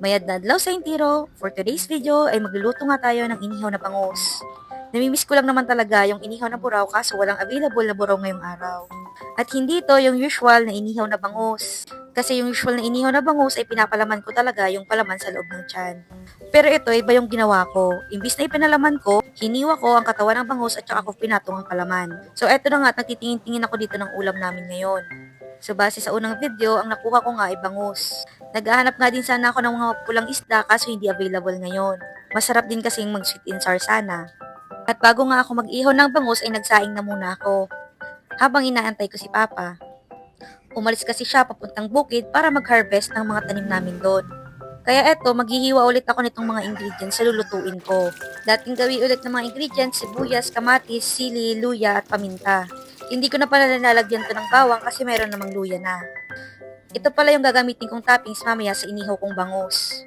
Mayad na adlaw sa intiro, for today's video ay magluluto nga tayo ng inihaw na bangus. Namimiss ko lang naman talaga yung inihaw na buraw kaso walang available na buraw ngayong araw. At hindi ito yung usual na inihaw na bangus. Kasi yung usual na inihaw na bangus ay pinapalaman ko talaga yung palaman sa loob ng tiyan. Pero ito iba yung ginawa ko. Imbis na ipinalaman ko, hiniwa ko ang katawan ng bangus at saka ko pinatong ang palaman. So eto na nga at nagtitingin-tingin ako dito ng ulam namin ngayon. So base sa unang video, ang nakuha ko nga ay bangus. Naghahanap nga din sana ako ng mga pulang isda kaso hindi available ngayon. Masarap din kasing mag sweet and sour sana. At bago nga ako mag-ihaw ng bangus ay nagsaing na muna ako. Habang inaantay ko si Papa. Umalis kasi siya papuntang bukid para mag-harvest ng mga tanim namin doon. Kaya eto, maghihiwa ulit ako nitong mga ingredients sa lulutuin ko. Dating gawi ulit ng mga ingredients, sibuyas, kamatis, sili, luya at paminta. Hindi ko na pala nilalagyan to ng bawang kasi meron namang luya na. Ito pala yung gagamitin kong toppings mamaya sa inihaw kong bangus.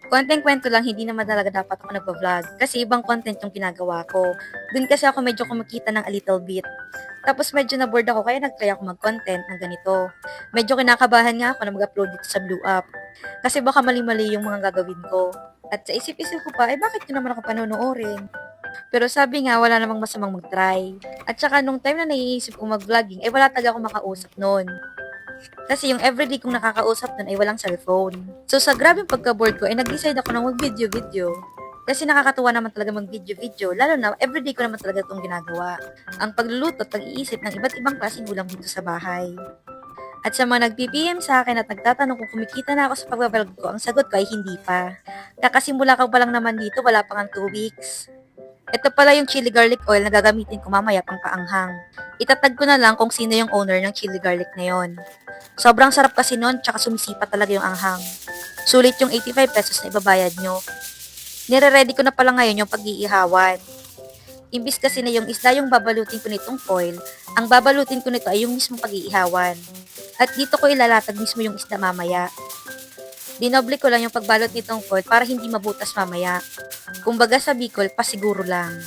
Konting kwento lang, hindi naman talaga dapat ako nagpa-vlog kasi ibang content yung ginagawa ko. Dun kasi ako medyo kumikita ng a little bit. Tapos medyo na-bored ako kaya nag-try ako mag-content ng ganito. Medyo kinakabahan nga ako na mag-upload dito sa Blue App. Kasi baka mali-mali yung mga gagawin ko. At sa isip-isip ko pa, bakit ko naman ako panonoorin? Pero sabi nga, wala namang masamang mag-try. At saka nung time na naiisip ko mag-vlogging, wala talaga ako makausap noon. Kasi yung everyday kong nakakausap nun ay walang cellphone. So sa grabing pagka-bored ko ay nag-decide ako na mag-video-video. Kasi nakakatuwa naman talaga mag-video-video, lalo na everyday ko naman talaga itong ginagawa. Ang pagluluto at pag-iisip ng iba't ibang klaseng ulam dito sa bahay. At sa mga nag-PPM sa akin at nagtatanong kung kumikita na ako sa pagbablog ko, ang sagot ko ay hindi pa. Kakasimula ka pa lang naman dito, wala pang 2 weeks. Ito pala yung chili garlic oil na gagamitin ko mamaya pang paanghang. Itatag ko na lang kung sino yung owner ng chili garlic na yon. Sobrang sarap kasi nun, tsaka sumisipa talaga yung anghang. Sulit yung 85 pesos na ibabayad nyo. Nire-ready ko na pala ngayon yung pag-iihawan. Imbis kasi na yung isda yung babalutin ko nitong foil, ang babalutin ko nito ay yung mismong pag-iihawan. At dito ko ilalatag mismo yung isda mamaya. Dinoble ko lang yung pagbalot nitong foil para hindi mabutas mamaya. Kumbaga sa Bicol, pasiguro lang.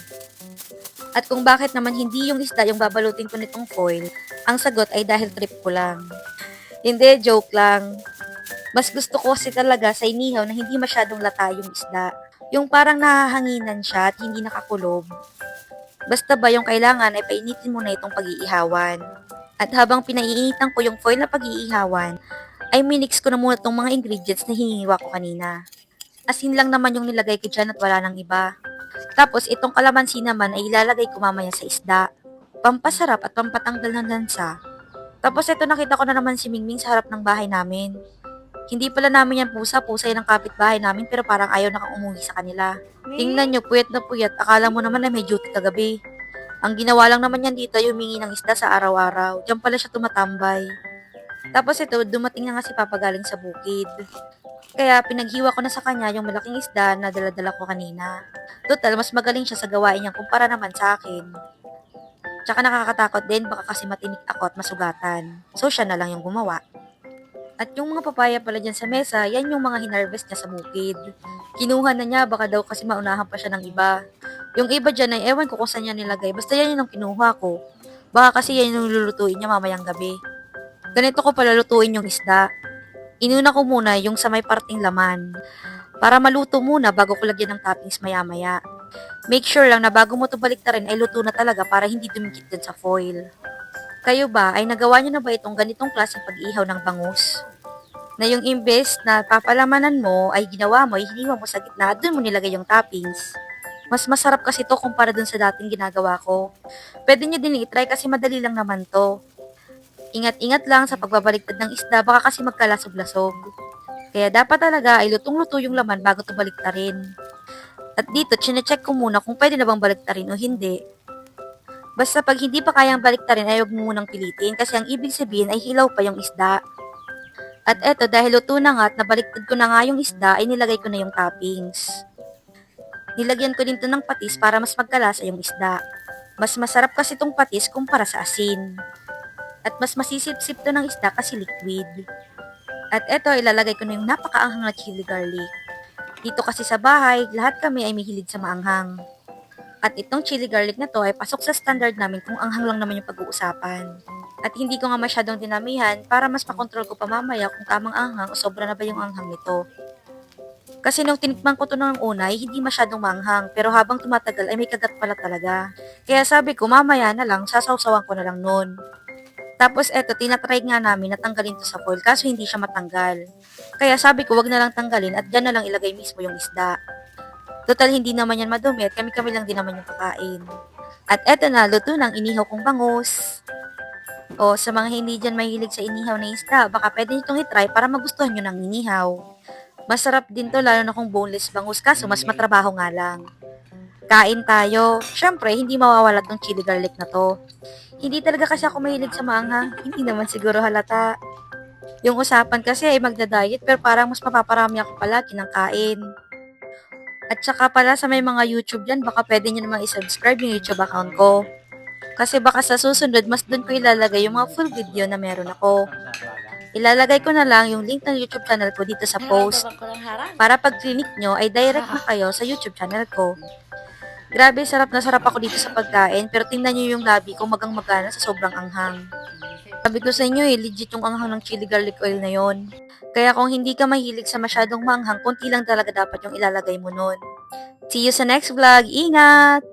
At kung bakit naman hindi yung isda yung babalutin ko nitong foil, ang sagot ay dahil trip ko lang. Hindi, joke lang. Mas gusto ko kasi talaga sa inihaw na hindi masyadong lata yung isda. Yung parang nahahanginan siya at hindi nakakulob. Basta ba yung kailangan ay painitin mo na itong pag-iihawan. At habang pinaiinitan ko yung foil na pag-iihawan, ay minix ko na muna itong mga ingredients na hinihiwa ko kanina. Asin lang naman yung nilagay ko dyan at wala nang iba. Tapos itong kalamansi naman ay ilalagay ko mamaya sa isda. Pampasarap at pampatanggal ng lansa. Tapos ito nakita ko na naman si Mingming sa harap ng bahay namin. Hindi pala namin yan pusa, pusa yan ng kapitbahay namin pero parang ayaw na umuwi sa kanila. Tingnan nyo, puyat na puyat, akala mo naman na may duty kagabi. Ang ginawa lang naman yan dito, humingi ng isda sa araw-araw. Diyan pala siya tumatambay. Tapos ito, dumating na nga si Papa galing sa bukid. Kaya pinaghiwa ko na sa kanya yung malaking isda na dala-dala ko kanina. Total, mas magaling siya sa gawain niya kumpara naman sa akin. Tsaka nakakatakot din, baka kasi matinik ako at masugatan. So siya na lang yung gumawa. At yung mga papaya pala dyan sa mesa, yan yung mga hinarvest niya sa bukid. Kinuha na niya, baka daw kasi maunahan pa siya ng iba. Yung iba dyan ay ewan ko kung saan niya nilagay, basta yan yung kinuha ko. Baka kasi yan yung lulutuin niya mamayang gabi. Ganito ko pala lutuin yung isda. Inuna ko muna yung sa may parting laman. Para maluto muna bago ko lagyan ng toppings maya-maya. Make sure lang na bago mo ito baliktarin ay luto na talaga para hindi dumikit dun sa foil. Kayo ba, ay nagawa niyo na ba itong ganitong klaseng pag-ihaw ng bangus? Na yung imbes na papalamanan mo ay ginawa mo, hiniwa mo sa gitna, dun mo nilagay yung toppings. Mas masarap kasi to kumpara dun sa dating ginagawa ko. Pwede nyo din i-try kasi madali lang naman to. Ingat-ingat lang sa pagbabaliktad ng isda, baka kasi magkalasog-lasog. Kaya dapat talaga ay lutong-luto yung laman bago to baliktarin. At dito, chinecheck ko muna kung pwede na bang baliktarin o hindi. Basta pag hindi pa kayang baliktarin ay huwag mo munang pilitin kasi ang ibig sabihin ay hilaw pa yung isda. At eto, dahil luto na nga at nabaliktad ko na nga yung isda, ay nilagay ko na yung toppings. Nilagyan ko din to ng patis para mas magkalasa yung isda. Mas masarap kasi tong patis kumpara sa asin. At mas masisip-sip to ng isda kasi liquid. At eto, ilalagay ko na yung napakaanghang na chili garlic. Dito kasi sa bahay, lahat kami ay mahilig sa maanghang. At itong chili garlic na to ay pasok sa standard namin kung anghang lang naman yung pag-uusapan. At hindi ko nga masyadong dinamihan para mas makontrol ko pa mamaya kung tamang anghang o sobra na ba yung anghang nito. Kasi nung tinikman ko to ng una, ay hindi masyadong manghang, pero habang tumatagal ay may kagat pala talaga. Kaya sabi ko, mamaya na lang, sasawsawan ko na lang nun. Tapos eto, tinatry nga namin na tanggalin to sa foil, kaso hindi siya matanggal. Kaya sabi ko, wag na lang tanggalin at dyan na lang ilagay mismo yung isda. Total, hindi naman yan madumi at kami-kami lang din naman yung kakain. At eto na, luto ng inihaw kong bangus. O, sa mga hindi dyan mahilig sa inihaw na isda, baka pwede nyo itong itry para magustuhan nyo ng inihaw. Masarap din to lalo na kung boneless bangus, kaso mas matrabaho nga lang. Kain tayo. Syempre, hindi mawawala tong chili garlic na to. Hindi talaga kasi ako mahilig sa maanghang. Hindi naman siguro halata. Yung usapan kasi ay magda-diet pero parang mas mapaparami ako palagi ng kain. At saka pala sa may mga YouTube dyan, baka pwede nyo namang isubscribe yung YouTube account ko. Kasi baka sa susunod, mas doon ko ilalagay yung mga full video na meron ako. Ilalagay ko na lang yung link ng YouTube channel ko dito sa post. Para pag click nyo ay direct na kayo sa YouTube channel ko. Grabe, sarap na sarap ako dito sa pagkain, pero tingnan nyo yung labi ko magang magana sa sobrang anghang. Sabi ko sa inyo legit yung anghang ng chili garlic oil na yon. Kaya kung hindi ka mahilig sa masyadong manghang, konti lang talaga dapat yung ilalagay mo nun. See you sa next vlog. Ingat!